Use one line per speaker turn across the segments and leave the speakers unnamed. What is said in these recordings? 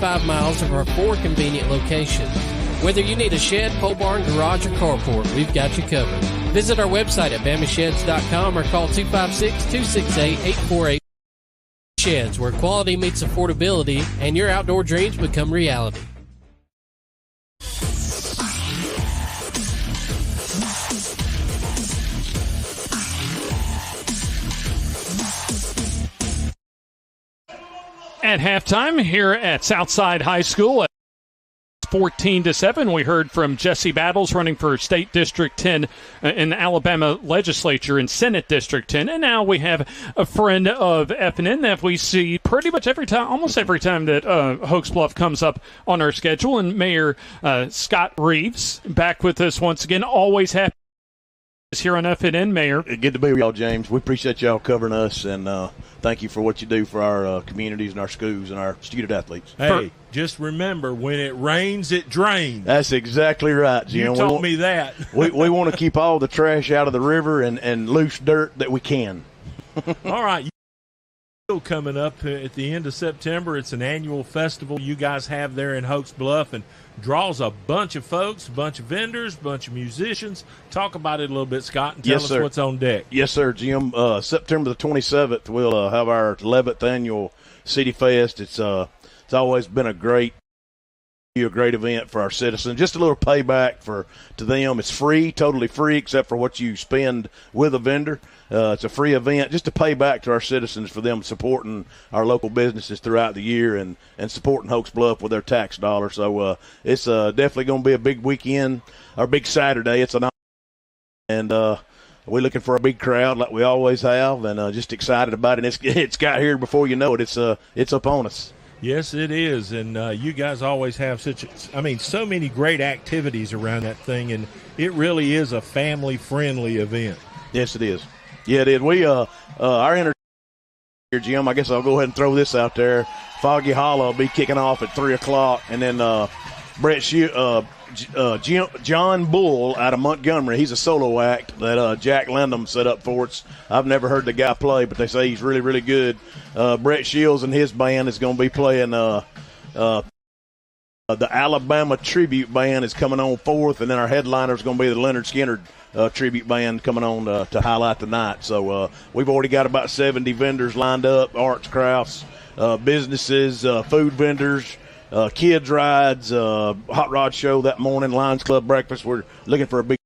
25 miles of our 4 convenient locations. Whether you need a shed, pole barn, garage, or carport, we've got you covered. Visit our website at BamaSheds.com or call 256-268-848. Sheds, where quality meets affordability and your outdoor dreams become reality.
At halftime here at Southside High School at 14-7, we heard from Jesse Battles running for State District 10 in the Alabama Legislature in Senate District 10. And now we have a friend of FNN that we see pretty much every time, almost every time that Hoax Bluff comes up on our schedule. And Mayor Scott Reeves back with us once again. Always happy here on FNN, Mayor.
Good to be with y'all, James. We appreciate y'all covering us, and thank you for what you do for our communities and our schools and our student athletes.
Hey, just remember, when it rains, it drains.
That's exactly right, Jim.
You taught me that.
we want to keep all the trash out of the river and loose dirt that we can.
All right. Coming up at the end of September, it's an annual festival you guys have there in Hoax Bluff, and draws a bunch of folks, a bunch of vendors, a bunch of musicians. Talk about it a little bit, Scott, and tell us what's on deck.
Yes, sir, Jim. September the 27th, we'll have our 11th annual City Fest. It's always been a great event for our citizens. Just a little payback to them. It's free, totally free, except for what you spend with a vendor. It's a free event just to pay back to our citizens for them supporting our local businesses throughout the year and supporting Hoax Bluff with their tax dollars. So it's definitely going to be a big weekend, or big Saturday. It's and we're looking for a big crowd like we always have, and just excited about it. It's got here before you know it. It's upon us.
Yes, it is, and you guys always have so many great activities around that thing, and it really is a family-friendly event.
Yes, it is. Yeah, it is. We our entertainment here, Jim. I guess I'll go ahead and throw this out there. Foggy Hollow will be kicking off at 3:00, and then John Bull out of Montgomery. He's a solo act that Jack Landham set up for us. I've never heard the guy play, but they say he's really, really good. Brett Shields and his band is going to be playing. The Alabama Tribute Band is coming on 4th, and then our headliner is going to be the Leonard Skinner Tribute Band coming on to highlight the night. So we've already got about 70 vendors lined up, arts, crafts, businesses, food vendors, kids rides, hot rod show that morning, Lions Club breakfast. We're looking for a big.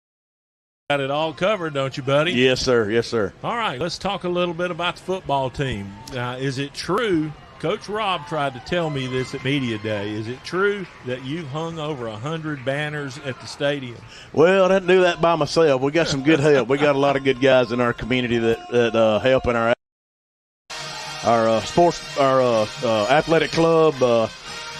Got it all covered, don't you, buddy?
Yes, sir. Yes, sir.
All right, let's talk a little bit about the football team. Is it true? Coach Rob tried to tell me this at Media Day. Is it true that you've hung over 100 banners at the stadium?
Well, I didn't do that by myself. We got some good help. We got a lot of good guys in our community that help in our sports, our athletic club.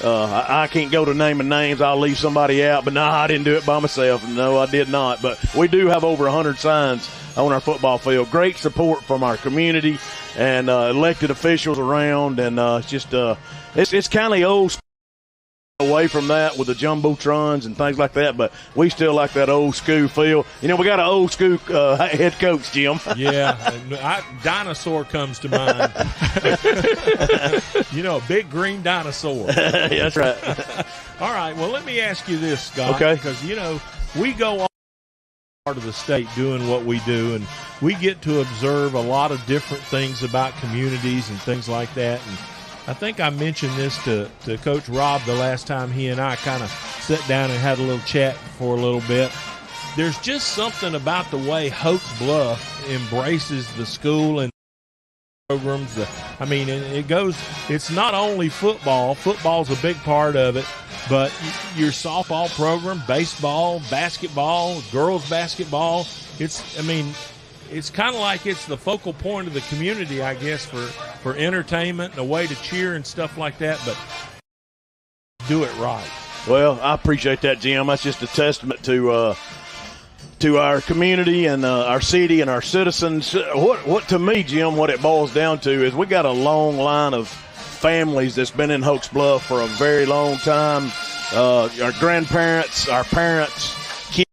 I can't go to naming names. I'll leave somebody out. But no, I didn't do it by myself. No, I did not. But we do have over 100 signs on our football field. Great support from our community and elected officials around. And it's kind of old school away from that with the jumbotrons and things like that. But we still like that old school feel. You know, we got an old school head coach, Jim.
Yeah, dinosaur comes to mind. A big green dinosaur.
That's right.
All right, well, let me ask you this, Scott.
Okay.
Because, we go all part of the state doing what we do, and we get to observe a lot of different things about communities and things like that. And I think I mentioned this to Coach Rob the last time he and I kind of sat down and had a little chat for a little bit. There's just something about the way Hoax Bluff embraces the school and programs. It's not only football. Football's a big part of it, but your softball program, baseball, basketball, girls basketball, it's kind of like it's the focal point of the community, I guess, for entertainment and a way to cheer and stuff like that, but do it right.
Well, I appreciate that, Jim. That's just a testament to our community and our city and our citizens. What to me, Jim, what it boils down to is we got a long line of families that's been in Hoax Bluff for a very long time. Our grandparents, our parents, kids,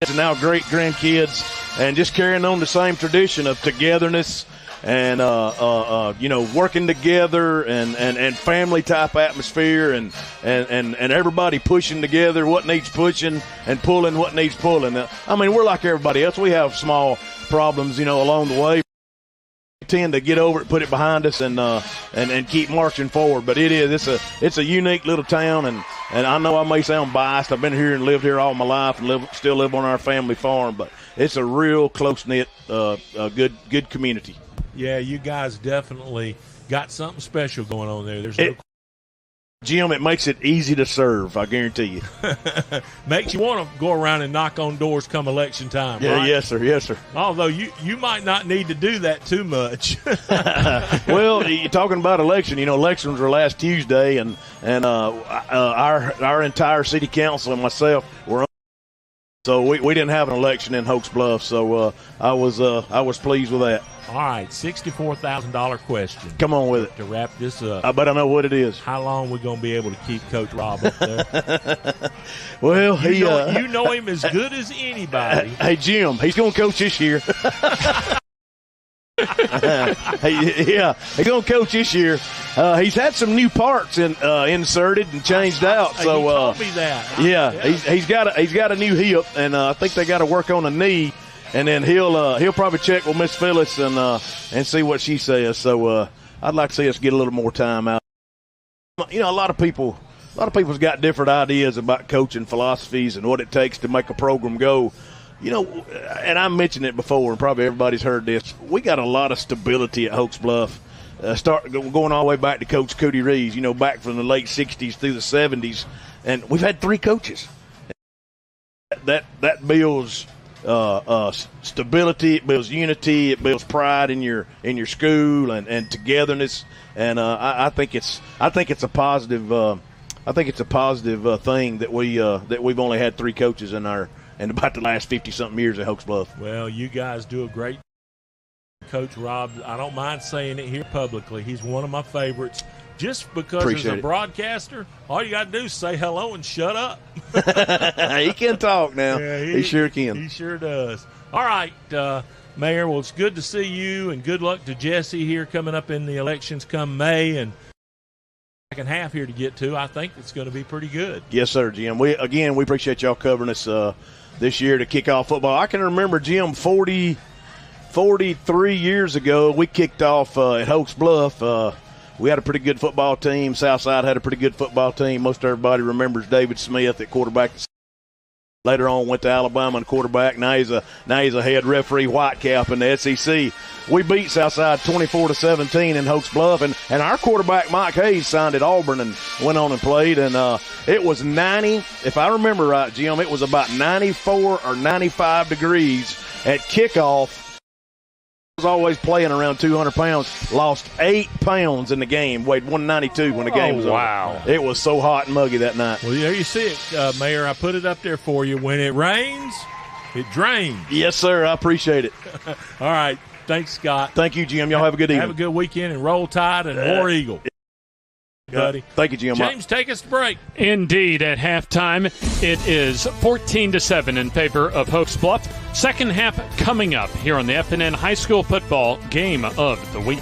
and now great grandkids, and just carrying on the same tradition of togetherness working together and family type atmosphere and everybody pushing together what needs pushing and pulling what needs pulling. I mean, we're like everybody else. We have small problems, along the way. We tend to get over it, put it behind us, and keep marching forward. But it's a unique little town, and I know I may sound biased. I've been here and lived here all my life and still live on our family farm, but it's a real close-knit, good community.
Yeah, you guys definitely got something special going on there. There's no
Jim, it makes it easy to serve, I guarantee you.
Makes you want to go around and knock on doors come election time,
yeah,
right?
Yes, sir.
Although you might not need to do that too much.
Well, you're talking about election. Elections were last Tuesday, and our entire city council and myself were. So we didn't have an election in Hoax Bluff, so I was pleased with that.
All right, $64,000 question.
Come on with it.
To wrap this up.
I bet I know what it is.
How long are we going to be able to keep Coach Rob up there?
Well,
you know him as good as anybody.
Hey, Jim, he's going to coach this year. He's going to coach this year. He's had some new parts inserted and changed out. So
he told me that.
Yeah. He's got a new hip, and I think they got to work on a knee, and then he'll probably check with Miss Phyllis and see what she says. So I'd like to see us get a little more time out. A lot of people's got different ideas about coaching philosophies and what it takes to make a program go. And I mentioned it before, and probably everybody's heard this. We got a lot of stability at Hoax Bluff. Going all the way back to Coach Cootie Reeves, back from the late 60s through the 70s. And we've had 3 coaches. That builds stability, it builds unity, it builds pride in your school and togetherness. And I think it's a positive thing that we've only had 3 coaches in about the last 50-something years at Hoax Bluff.
Well, you guys do a great Coach Rob. I don't mind saying it here publicly. He's one of my favorites. Just because
Appreciate
as a
it.
broadcaster, all you got to do is say hello and shut up.
He can talk now.
Yeah,
he sure can.
He sure does. All right, Mayor, well, it's good to see you, and good luck to Jesse here coming up in the elections come May. And second half here to get to, I think it's going to be pretty good.
Yes, sir, Jim. We appreciate y'all covering us this year to kick off football. I can remember, Jim, 43 years ago, we kicked off at Hoax Bluff. We had a pretty good football team. Southside had a pretty good football team. Most everybody remembers David Smith at quarterback. Later on, went to Alabama and quarterback. Now he's a head referee, Whitecap in the SEC. We beat Southside 24-17 in Hoax Bluff, and our quarterback Mike Hayes signed at Auburn and went on and played. And it was 90, if I remember right, Jim. It was about 94 or 95 degrees at kickoff. Was always playing around 200 pounds. Lost 8 pounds in the game. Weighed 192 when the game was over.
Wow!
It was so hot and muggy that night.
Well, there you see it, Mayor. I put it up there for you. When it rains, it drains.
Yes, sir. I appreciate it.
All right. Thanks, Scott.
Thank you, Jim. Y'all have a good evening.
Have a good weekend and roll tide and War Eagle. Buddy.
Thank you, Jim.
James, take us to break.
Indeed, at halftime, it is 14-7 in favor of Hoax Bluff. Second half coming up here on the FNN High School Football Game of the Week.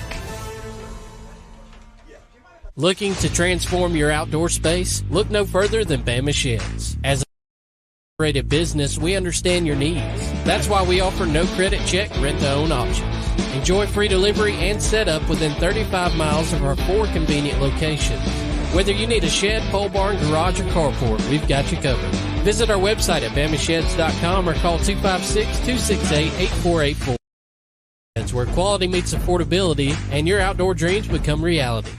Looking to transform your outdoor space? Look no further than Bama Sheds. As a operated business, we understand your needs. That's why we offer no credit check rent-to-own options. Enjoy free delivery and setup within 35 miles of our 4 convenient locations. Whether you need a shed, pole barn, garage, or carport, we've got you covered. Visit our website at bamasheds.com or call 256-268-8484. It's where quality meets affordability and your outdoor dreams become reality.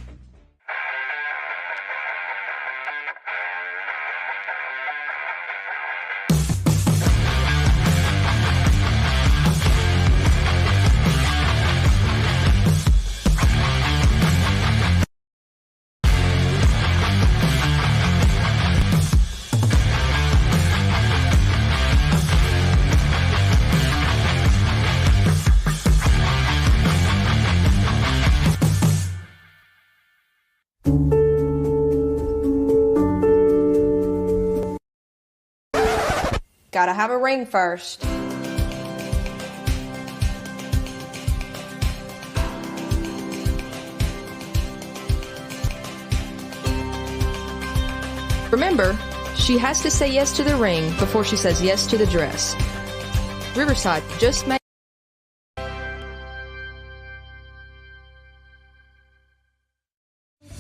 Gotta have a ring first.
Remember, she has to say yes to the ring before she says yes to the dress. Riverside just made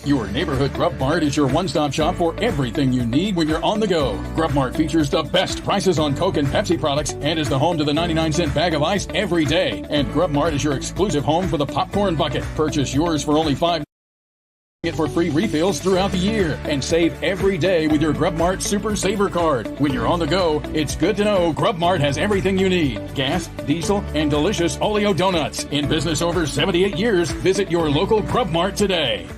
Your neighborhood Grub Mart is your one-stop shop for everything you need when you're on the go. Grub Mart features the best prices on Coke and Pepsi products and is the home to the 99-cent bag of ice every day. And Grub Mart is your exclusive home for the popcorn bucket. Purchase yours for only $5 for free refills throughout the year and save every day with your Grub Mart Super Saver card. When you're on the go, it's good to know Grub Mart has everything you need. Gas, diesel, and delicious Oleo donuts. In business over 78 years, visit your local Grub Mart today.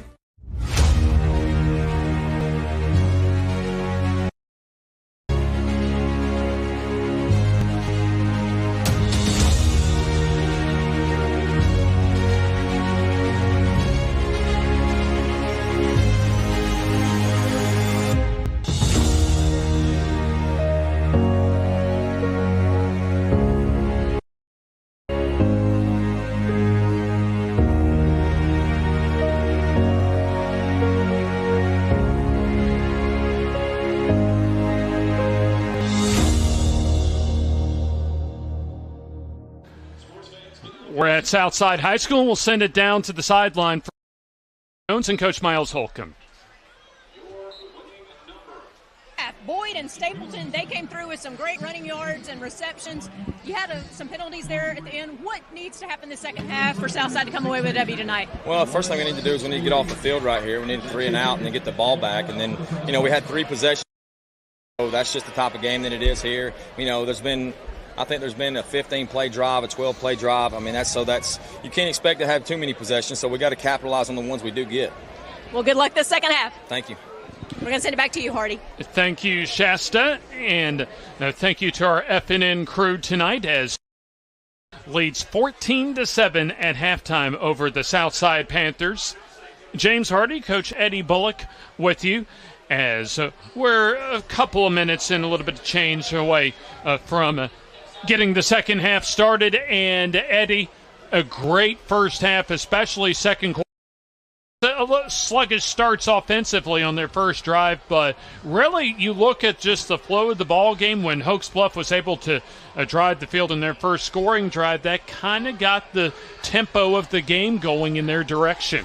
We're at Southside High School. We'll send it down to the sideline for Jones and Coach Miles Holcomb.
Boyd and Stapleton, they came through with some great running yards and receptions. You had some penalties there at the end. What needs to happen the second half for Southside to come away with a W tonight?
Well, the first thing we need to do is we need to get off the field right here. We need 3 and out and then get the ball back. And then, we had 3 possessions. So that's just the type of game that it is here. I think there's been a 15-play drive, a 12-play drive. That's you can't expect to have too many possessions, so we got to capitalize on the ones we do get.
Well, good luck this second half.
Thank you.
We're going to send it back to you, Hardy.
Thank you, Shasta, and thank you to our FNN crew tonight as leads 14-7 at halftime over the Southside Panthers. James Hardy, Coach Eddie Bullock with you as we're a couple of minutes and a little bit of change away from getting the second half started. And Eddie, a great first half, especially second quarter. A little sluggish starts offensively on their first drive, but really you look at just the flow of the ball game when Hoax Bluff was able to drive the field in their first scoring drive. That kind of got the tempo of the game going in their direction.